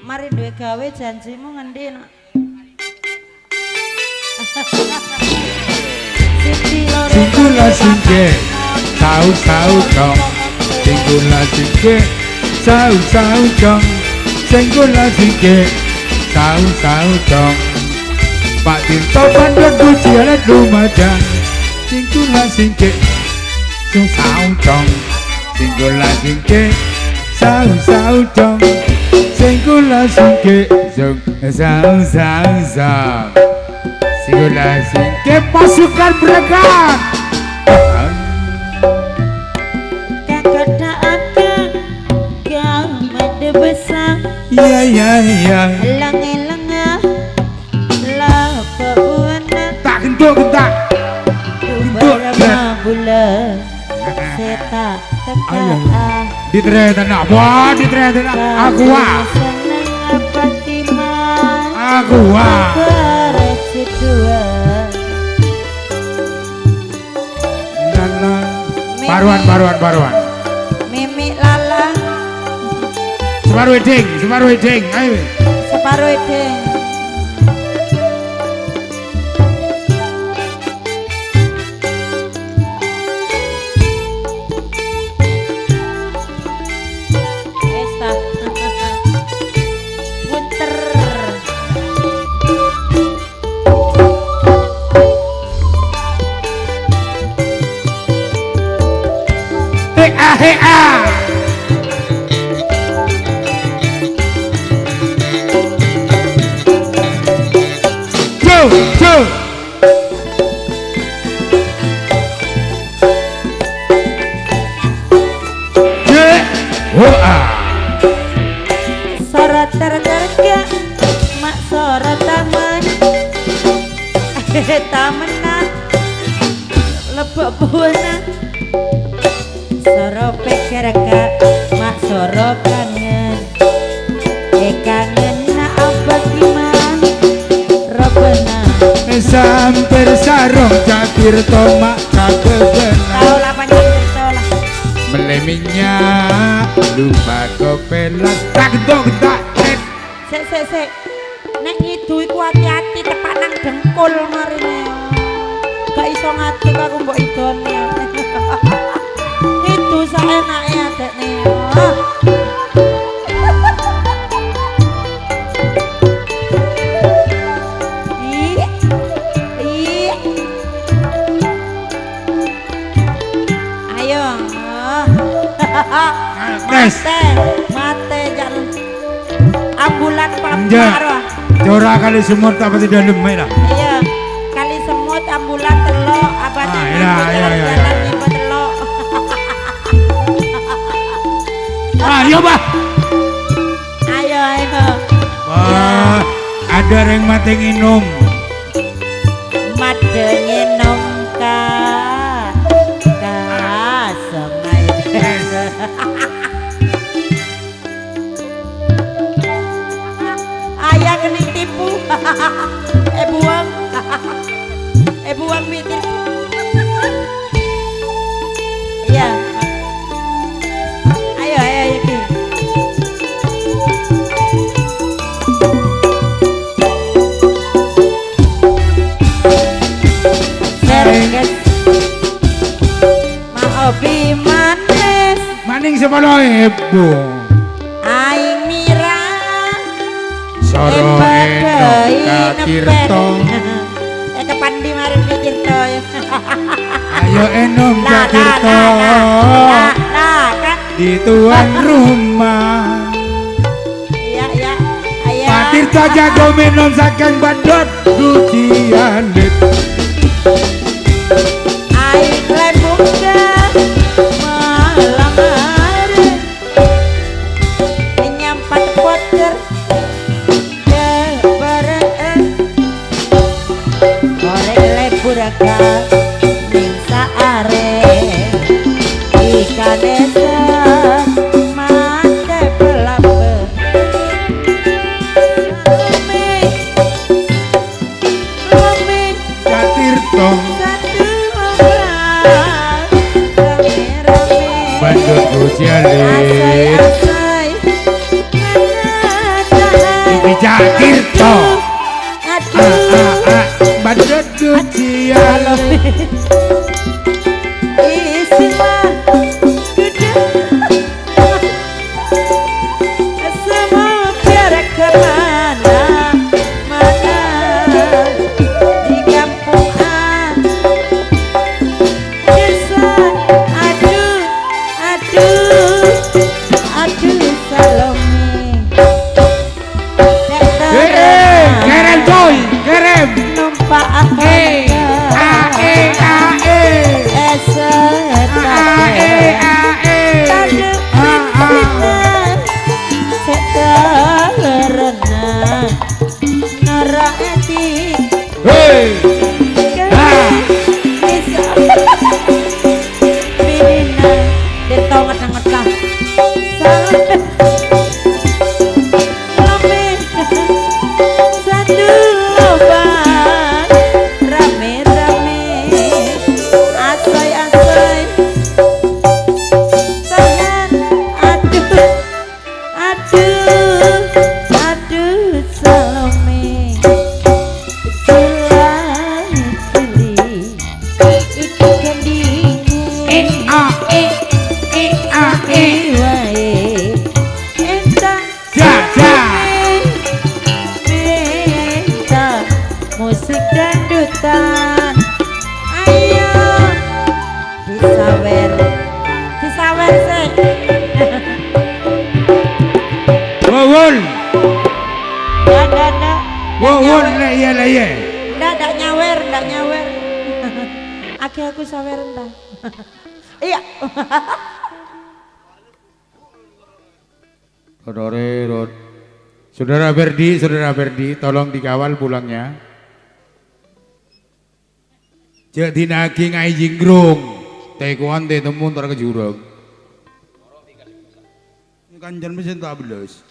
Mari duwe gawe janjimu ngendi nak? Singkula singke sau dong. Singkula singke sau dong. Singkula singke sau dong. Pak Tirto pandang bujian Lumajang. Singkula singke sau dong. Singkula singke sau dong. Singkula singke sau. Singkula singke pasukan berangkat. Kakak akan kau mede besar. Ya. Elang lah pewana. Tak gentuk. Beberapa bulan seta teka. Ditretan nak, wah ditretan nak. Aku wah. Seneng apa timah. Aku wah. Beresi dua. Paruan. Mimi lala. Separuh eding, ayo. Separuh edeng. Punter. Hea. Go. Sorot tergerga mak sorot taman. Tamenan lebok buana. Soro pikir kak mak soro kangen. Kangen na apa gimana robena. Sampir sarung Catir tomak kagegenan. Tahu lah panjang tahu lah. Beli minyak lupa kopelan. Tak gentuk. Sek. Nek ngidu iku hati-hati tepak nang dengkul marine. Gak iso ngadeg aku mbok idone. Itu saenake adekne. Ayo. Mate jalan. Ambulan pamaro. Jora kali semut apa tidak lemah lah. Iya. Kali semut ambulan telok apa iya. Jalan lima telok. Ayo bah. Ayo. Wah, ada yang mati nginum. Mate nginum ka sungai. Ayah kena tipu. buang mikir. Iya. Ayo Ki. Serget. Maopi manis. Maning sepuluh ibu. Aing mira. Soro eno Tirto. Kepandi mari Tirto. Ayo enom Tirto. Kan Di tuan rumah. Iya. Ayo. Pak Tirto jago minum saking badut ujian lit. Aing lebuka malam hari nyampat poter bareng goreng leburaka ning saare ikan desa mate pelape Pak Tirto rame-rame badut ujian lit. asai aduh Salome Selain cili Iki kan dingin Wae Entah Minta musik dangdutan Ayo Disawer sih Wawon. Nggak Wawon lah iya. Nggak nyawer Aki aku sawer entah iya Saudara Ferdi, tolong dikawal pulangnya. Jadi nagi ngai jinggrung, tekuan teh temun tar ke jurang. Kanjan mesin tak belas.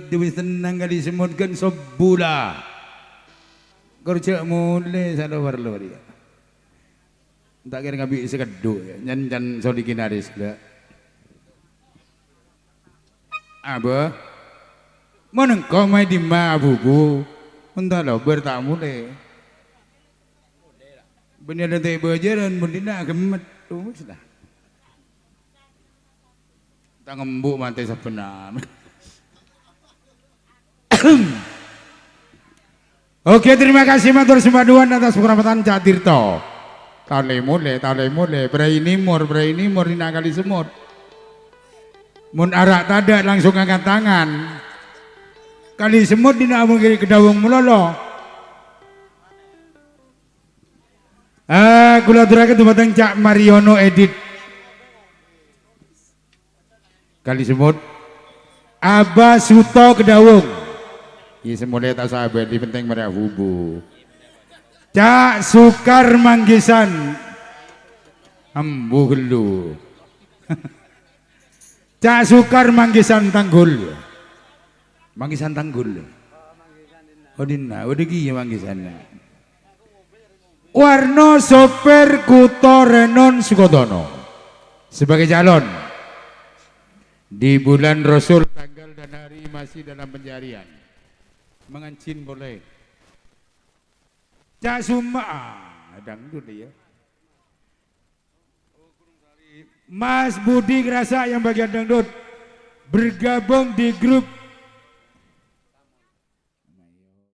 Dewi senang kali semutkan sebula. Kerja mulai sana warlo dia. Tak kira ngabi sekedu ya. Nyan solikin aris dah. Apa? Mana kau main di mana bubu? Entah lo bertamu deh. Bener nanti berjalan mendina kemet tu sudah. Tak ngembuk mantai sebenar. Oke, terima kasih matur sembaduan atas penghormatan Cak Tirto. Tale mule, berai nimur dina kali semut. Mun arak tada langsung angkat tangan. Kali semut dina amung kiri kedawung mulolo. Kula aturaken dumateng Cak Mariono Edit. Kali semut Aba Suto kedawung. Iya semule tak sahabat di penting mereka hubu. Cak Sukar Manggisan ambu gelu. Cak Sukar Manggisan Tanggul. Manggisan Tanggul. Oh dina, udah gini Manggisan. Warno Sopir Kuto Renon Sukodono sebagai calon di bulan Rasul tanggal dan hari masih dalam pencarian. Mengancin boleh. Cak Suma dangdut ya. Mas Budi Kerasa yang bagian dangdut bergabung di grup